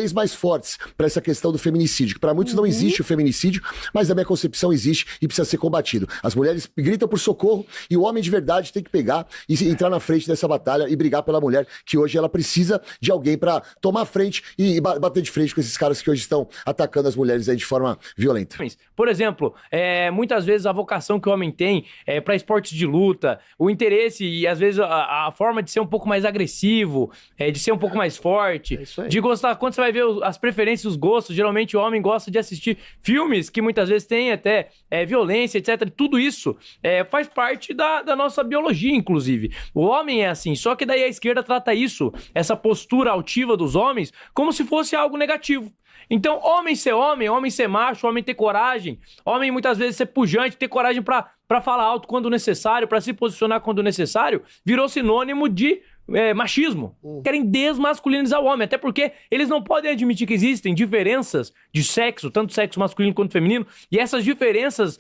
vez mais fortes para essa questão do feminicídio, que para muitos não existe o feminicídio, mas na minha concepção existe e precisa ser combatido. As mulheres gritam por socorro e o homem de verdade tem que pegar e entrar na frente dessa batalha e brigar pela mulher, que hoje ela precisa de alguém para tomar frente e bater de frente com esses caras que hoje estão atacando as mulheres aí de forma violenta. Por exemplo, muitas vezes a vocação que o homem tem para esportes de luta, o interesse e às vezes a forma de ser um pouco mais agressivo, de ser um pouco mais forte, de gostar, quando você vai ver as preferências, os gostos, geralmente o homem gosta de assistir filmes que muitas vezes tem até violência, etc. Tudo isso faz parte da nossa biologia, inclusive. O homem é assim, só que daí a esquerda trata isso, essa postura altiva dos homens, como se fosse algo negativo. Então, homem ser macho, homem ter coragem, homem muitas vezes ser pujante, ter coragem pra falar alto quando necessário, pra se posicionar quando necessário, virou sinônimo de machismo. Querem desmasculinizar o homem, até porque eles não podem admitir que existem diferenças de sexo, tanto sexo masculino quanto feminino, e essas diferenças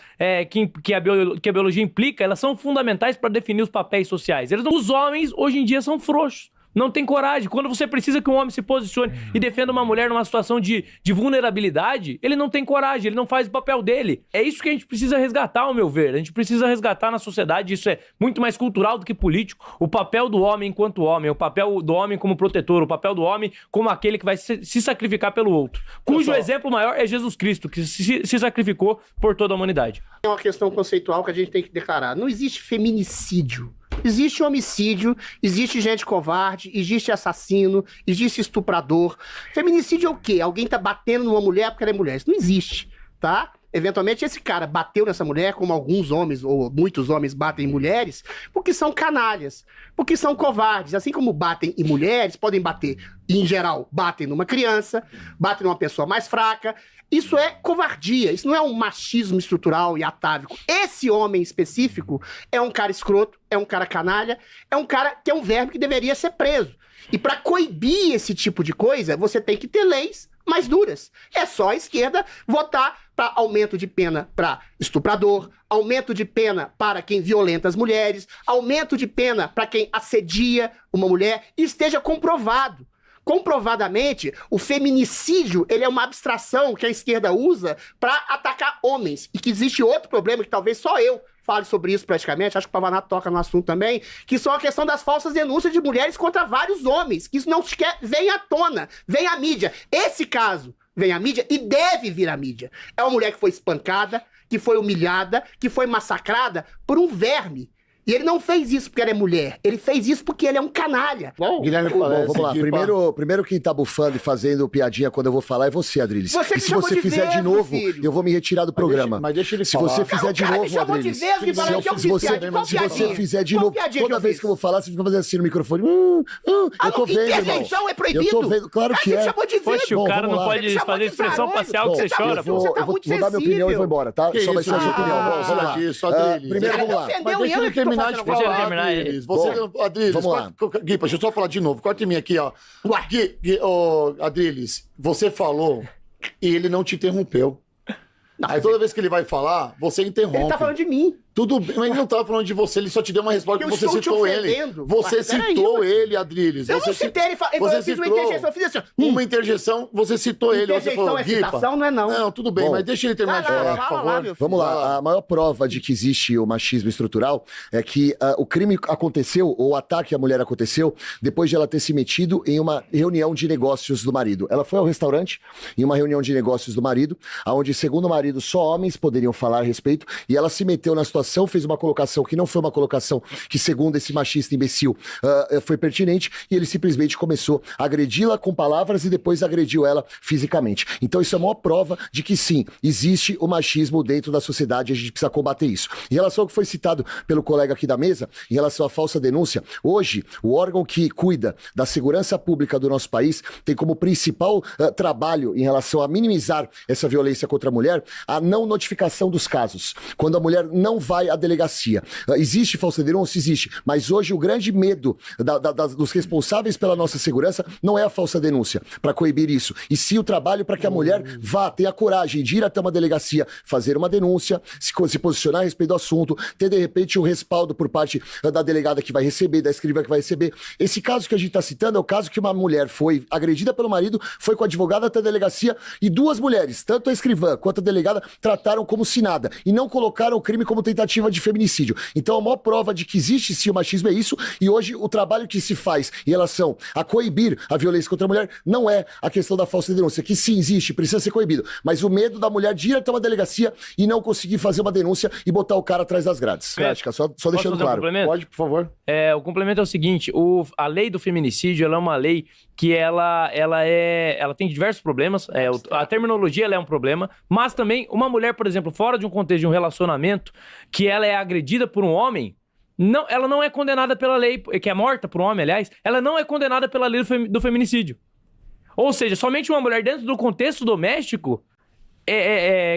que a biologia implica, elas são fundamentais para definir os papéis sociais. Os homens, hoje em dia, são frouxos. Não tem coragem. Quando você precisa que um homem se posicione e defenda uma mulher numa situação de vulnerabilidade, ele não tem coragem, ele não faz o papel dele. É isso que a gente precisa resgatar, ao meu ver. A gente precisa resgatar na sociedade, isso é muito mais cultural do que político. O papel do homem enquanto homem, o papel do homem como protetor, o papel do homem como aquele que vai se sacrificar pelo outro. Cujo exemplo maior é Jesus Cristo, que se sacrificou por toda a humanidade. É uma questão conceitual que a gente tem que declarar. Não existe feminicídio. Existe homicídio, existe gente covarde, existe assassino, existe estuprador. Feminicídio é o quê? Alguém tá batendo numa mulher porque ela é mulher. Isso não existe, tá? Eventualmente esse cara bateu nessa mulher, como alguns homens, ou muitos homens batem em mulheres, porque são canalhas, porque são covardes. Assim como batem em mulheres, podem bater, e em geral, batem numa criança, batem numa pessoa mais fraca. Isso é covardia, isso não é um machismo estrutural e atávico. Esse homem específico é um cara escroto, é um cara canalha, é um cara que é um verme que deveria ser preso. E para coibir esse tipo de coisa, você tem que ter leis mais duras. É só a esquerda votar para aumento de pena para estuprador, aumento de pena para quem violenta as mulheres, aumento de pena para quem assedia uma mulher, e esteja comprovado. Comprovadamente, o feminicídio, ele é uma abstração que a esquerda usa para atacar homens. E que existe outro problema, que talvez só eu fale sobre isso praticamente, acho que o Pavanato toca no assunto também, que são a questão das falsas denúncias de mulheres contra vários homens, que isso não sequer vem à tona, vem à mídia. Esse caso vem à mídia e deve vir à mídia. É uma mulher que foi espancada, que foi humilhada, que foi massacrada por um verme. E ele não fez isso porque ela é mulher. Ele fez isso porque ele é um canalha. Guilherme, vamos lá. Primeiro quem tá bufando e fazendo piadinha quando eu vou falar é você, Adriles. Você e se você fizer de novo, eu vou me retirar do programa. Mas deixa ele se falar. você fizer de novo, Adriles. Se você fizer de novo, toda vez que eu vou falar, você fica fazendo assim no microfone. Eu tô vendo, irmão. Interjeição é proibido. Eu tô vendo, claro que é. Poxa, o cara não pode fazer expressão facial que você chora. Eu vou dar minha opinião e vou embora, tá? Só vai ser a sua opinião. Vamos lá. Primeiro, vamos lá. Mas deixa ele terminar de falar. Adriles, vamos lá. Gui, deixa eu só falar de novo. Corta em mim aqui, ó. Gui, Adriles, você falou e ele não te interrompeu. Aí toda vez que ele vai falar, você interrompe. Ele tá falando de mim. Tudo bem, mas ele não tava falando de você, ele só te deu uma resposta que você citou ele. Você citou ele, Adriles. Eu não citei ele, eu fiz uma interjeição, eu fiz assim. Uma interjeição, você citou ele. Você falou, citação, não é não. Não, tudo bem, mas deixa ele terminar de falar, por favor. Vamos lá, a maior prova de que existe o machismo estrutural é que o crime aconteceu, ou o ataque à mulher aconteceu, depois de ela ter se metido em uma reunião de negócios do marido. Ela foi ao restaurante, em uma reunião de negócios do marido, onde, segundo o marido, só homens poderiam falar a respeito, e ela se meteu na situação, fez uma colocação que não foi uma colocação que, segundo esse machista imbecil, foi pertinente, e ele simplesmente começou a agredi-la com palavras e depois agrediu ela fisicamente. Então isso é a maior prova de que sim, existe o machismo dentro da sociedade e a gente precisa combater isso. Em relação ao que foi citado pelo colega aqui da mesa, em relação à falsa denúncia, hoje o órgão que cuida da segurança pública do nosso país tem como principal trabalho em relação a minimizar essa violência contra a mulher a não notificação dos casos. Quando a mulher não vai vai à delegacia. Existe falsa denúncia? Existe. Mas hoje o grande medo dos responsáveis pela nossa segurança não é a falsa denúncia, para coibir isso, e sim o trabalho para que a mulher vá, tenha a coragem de ir até uma delegacia, fazer uma denúncia, se posicionar a respeito do assunto, ter de repente um respaldo por parte da delegada que vai receber, da escrivã que vai receber. Esse caso que a gente está citando é o caso que uma mulher foi agredida pelo marido, foi com a advogada até a delegacia e duas mulheres, tanto a escrivã quanto a delegada, trataram como se nada e não colocaram o crime como tentativa de feminicídio. Então a maior prova de que existe sim o machismo é isso, e hoje o trabalho que se faz em relação a coibir a violência contra a mulher não é a questão da falsa denúncia, que sim existe, precisa ser coibido, mas o medo da mulher de ir até uma delegacia e não conseguir fazer uma denúncia e botar o cara atrás das grades. Prática, só deixando claro. Pode, por favor. O complemento é o seguinte, a lei do feminicídio, ela é uma lei que ela tem diversos problemas, a terminologia ela é um problema, mas também uma mulher, por exemplo, fora de um contexto de um relacionamento, que ela é agredida por um homem, ela não é condenada pela lei, que é morta por um homem, aliás, ela não é condenada pela lei do feminicídio. Ou seja, somente uma mulher dentro do contexto doméstico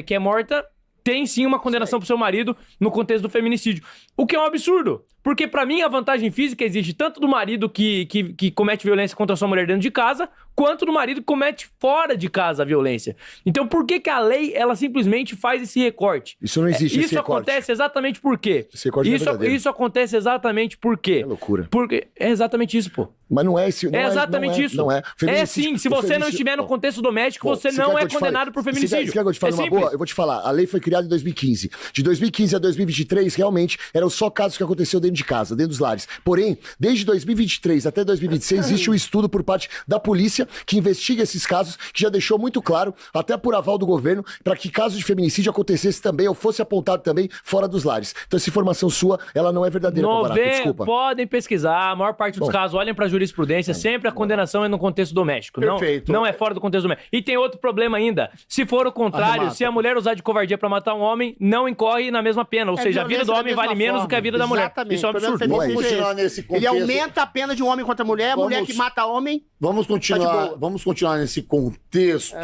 que é morta tem sim uma condenação pro seu marido no contexto do feminicídio. O que é um absurdo. Porque pra mim a vantagem física existe tanto do marido que comete violência contra a sua mulher dentro de casa, quanto do marido que comete fora de casa a violência. Então por que a lei, ela simplesmente faz esse recorte? Isso não existe, esse recorte. Acontece exatamente por quê? Esse recorte isso acontece exatamente por quê? É loucura. Porque é exatamente isso, pô. Mas não é esse. É exatamente isso. Não é. É sim, se você não estiver no contexto doméstico, você não é condenado por feminicídio. Você quer que eu te fale uma boa? Eu vou te falar. A lei foi criada em 2015. De 2015 a 2023, realmente, eram só casos que aconteceram dentro de casa, dentro dos lares. Porém, desde 2023 até 2026, existe um estudo por parte da polícia que investiga esses casos, que já deixou muito claro, até por aval do governo, para que casos de feminicídio acontecesse também, ou fosse apontado também, fora dos lares. Então essa informação sua, ela não é verdadeira, Pavarato, desculpa. Podem pesquisar, a maior parte dos casos, olhem pra jurisprudência, sempre a condenação é no contexto doméstico. Perfeito. Não é fora do contexto doméstico. E tem outro problema ainda. Se for o contrário, se a mulher usar de covardia pra matar um homem, não incorre na mesma pena. Ou seja, a vida do homem vale menos do que a vida da mulher. Exatamente. Isso é um absurdo. Vamos continuar nesse contexto. Ele aumenta a pena de um homem contra a mulher, a mulher que mata homem. Vamos continuar nesse contexto,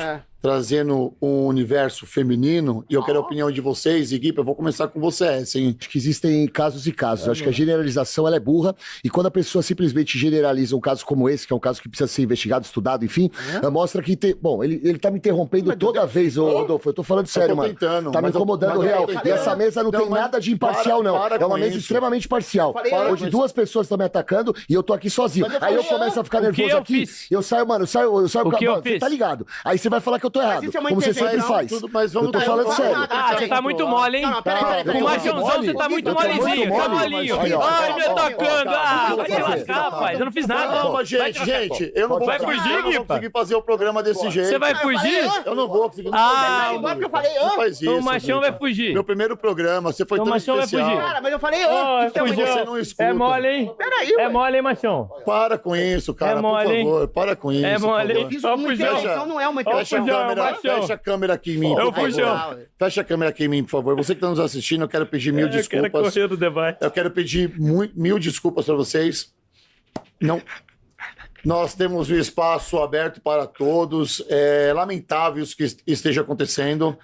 trazendo um universo feminino, e eu quero a opinião de vocês, equipe. Eu vou começar com você, assim. Acho que existem casos e casos. Eu acho que a generalização ela é burra, e quando a pessoa simplesmente generaliza um caso como esse, que é um caso que precisa ser investigado, estudado, enfim, mostra que tem... Bom, ele tá me interrompendo toda vez, Rodolfo. Eu tô falando sério, mano. Tá me incomodando real. E essa mesa não tem nada de imparcial, não. É uma mesa extremamente parcial. Hoje duas pessoas estão me atacando e eu tô aqui sozinho. Aí eu começo a ficar nervoso aqui. Eu saio, mano, você tá ligado? Aí você vai falar que eu tô errado, como você sempre faz. Eu tô falando sério. Você tá muito mole, hein? Com o Machãozão você tá muito molezinho. Tá molinho. Ai, me atacando. Vai te lascar, rapaz. Eu não fiz nada. Calma, gente. Eu não vou conseguir fazer o programa desse jeito. Você vai fugir? Eu não vou conseguir. Agora que eu falei, não faz isso. O Machão vai fugir. Meu primeiro programa, você foi tão especial. O Machão vai fugir. Cara, mas eu falei, você não escuta. É mole, hein? Peraí, é mole, hein, Machão? Para com isso, cara, por favor. Para com isso. É mole, hein? Então não é uma Fecha a câmera aqui em mim, por favor. Fecha a câmera aqui em mim, por favor. Você que está nos assistindo, eu quero pedir mil desculpas. Eu quero correr do debate. Eu quero pedir mil desculpas para vocês. Não... Nós temos o espaço aberto para todos. É lamentável isso que esteja acontecendo.